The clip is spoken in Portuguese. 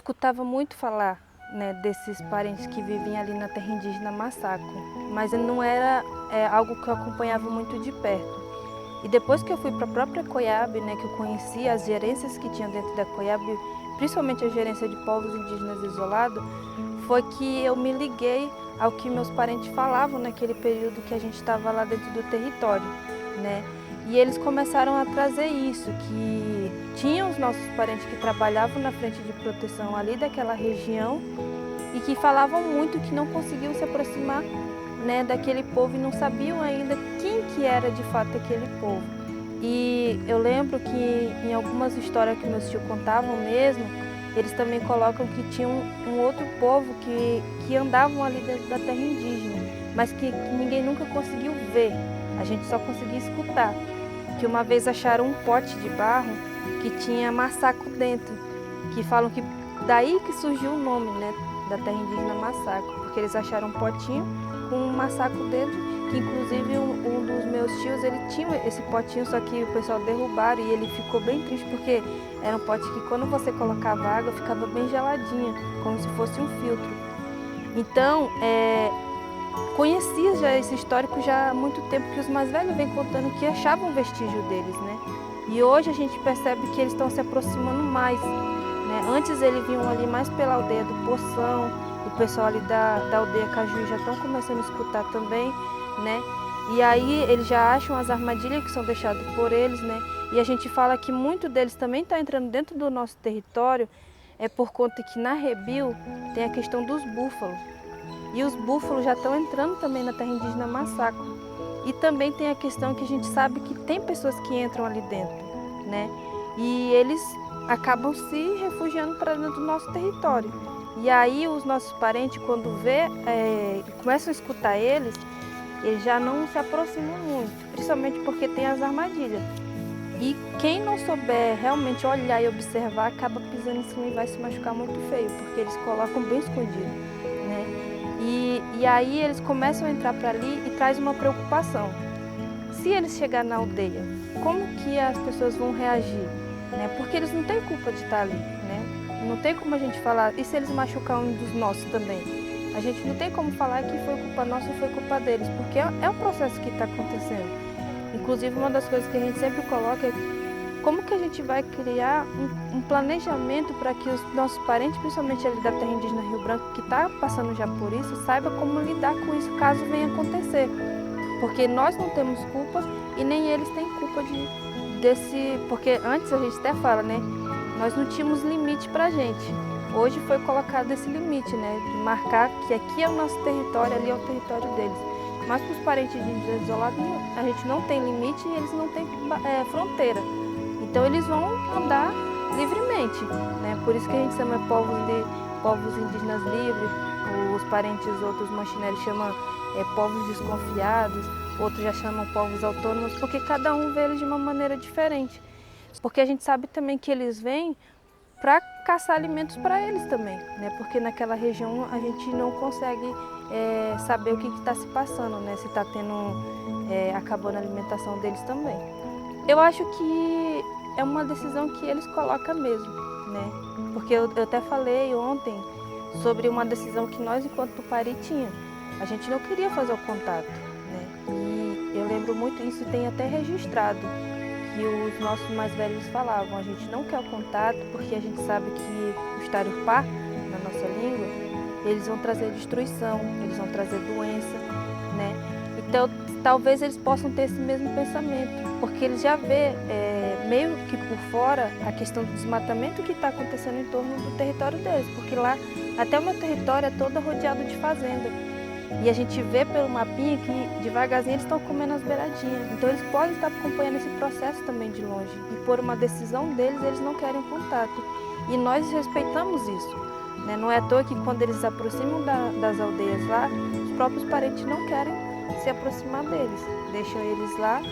escutava muito falar, né, desses parentes que viviam ali na terra indígena Massaco, mas não era algo que eu acompanhava muito de perto. E depois que eu fui para a própria Coiabe, né, que eu conheci as gerências que tinha dentro da Coiabe, principalmente a gerência de povos indígenas isolados, foi que eu me liguei ao que meus parentes falavam naquele período que a gente estava lá dentro do território, né? E eles começaram a trazer isso, que tinham os nossos parentes que trabalhavam na frente de proteção ali daquela região e que falavam muito que não conseguiam se aproximar, né, daquele povo e não sabiam ainda quem que era de fato aquele povo. E eu lembro que em algumas histórias que meus tios contavam mesmo, eles também colocam que tinha um outro povo que andavam ali dentro da terra indígena, mas que ninguém nunca conseguiu ver, a gente só conseguia escutar. Que uma vez acharam um pote de barro que tinha Massaco dentro, que falam que daí que surgiu o nome, né, da terra indígena Massaco, porque eles acharam um potinho com um Massaco dentro, que inclusive um dos meus tios, ele tinha esse potinho, só que o pessoal derrubaram e ele ficou bem triste, porque era um pote que quando você colocava água, ficava bem geladinha, como se fosse um filtro. Então, conhecia já esse histórico já há muito tempo, que os mais velhos vêm contando que achavam vestígio deles, né? E hoje a gente percebe que eles estão se aproximando mais, né? Antes eles vinham ali mais pela aldeia do Poção, o pessoal ali da aldeia Cajuí já estão começando a escutar também, né? E aí eles já acham as armadilhas que são deixadas por eles, né? E a gente fala que muito deles também está entrando dentro do nosso território, por conta que na Rebil tem a questão dos búfalos. E os búfalos já estão entrando também na terra indígena Massaco. E também tem a questão que a gente sabe que tem pessoas que entram ali dentro, né? E eles acabam se refugiando para dentro do nosso território. E aí os nossos parentes, quando começam a escutar eles já não se aproximam muito, principalmente porque tem as armadilhas. E quem não souber realmente olhar e observar, acaba pisando em cima e vai se machucar muito feio, porque eles colocam bem escondido, né? E aí eles começam a entrar para ali e traz uma preocupação. Se eles chegarem na aldeia, como que as pessoas vão reagir? Né? Porque eles não têm culpa de estar ali, né? Não tem como a gente falar, e se eles machucar um dos nossos também? A gente não tem como falar que foi culpa nossa ou foi culpa deles, porque é um processo que está acontecendo. Inclusive, uma das coisas que a gente sempre coloca é como que a gente vai criar um planejamento para que os nossos parentes, principalmente ali da terra indígena Rio Branco, que está passando já por isso, saiba como lidar com isso caso venha acontecer. Porque nós não temos culpa e nem eles têm culpa desse... Porque antes a gente até fala, né? Nós não tínhamos limite para a gente. Hoje foi colocado esse limite, né? De marcar que aqui é o nosso território, ali é o território deles. Mas para os parentes indígenas isolados, a gente não tem limite e eles não têm fronteira. Então eles vão andar livremente, né? Por isso que a gente chama povos indígenas livres, os parentes outros manchineros chamam povos desconfiados, outros já chamam povos autônomos, porque cada um vê eles de uma maneira diferente. Porque a gente sabe também que eles vêm para caçar alimentos para eles também, né? Porque naquela região a gente não consegue saber o que está se passando, né? Se está acabando a alimentação deles também. Eu acho que é uma decisão que eles colocam mesmo, né? Porque eu até falei ontem sobre uma decisão que nós, enquanto Tupari, tinha. A gente não queria fazer o contato, né? E eu lembro muito, isso tem até registrado, que os nossos mais velhos falavam, a gente não quer o contato porque a gente sabe que os Tarupá, na nossa língua, eles vão trazer destruição, eles vão trazer doença, né? Então, talvez eles possam ter esse mesmo pensamento, porque eles já vê meio que por fora a questão do desmatamento que está acontecendo em torno do território deles, porque lá, até o meu território é todo rodeado de fazenda. E a gente vê pelo mapinha que devagarzinho eles estão comendo as beiradinhas. Então eles podem estar acompanhando esse processo também de longe. E por uma decisão deles, eles não querem contato. E nós respeitamos isso, né? Não é à toa que quando eles se aproximam das aldeias lá, os próprios parentes não querem se aproximar deles. Deixam eles lá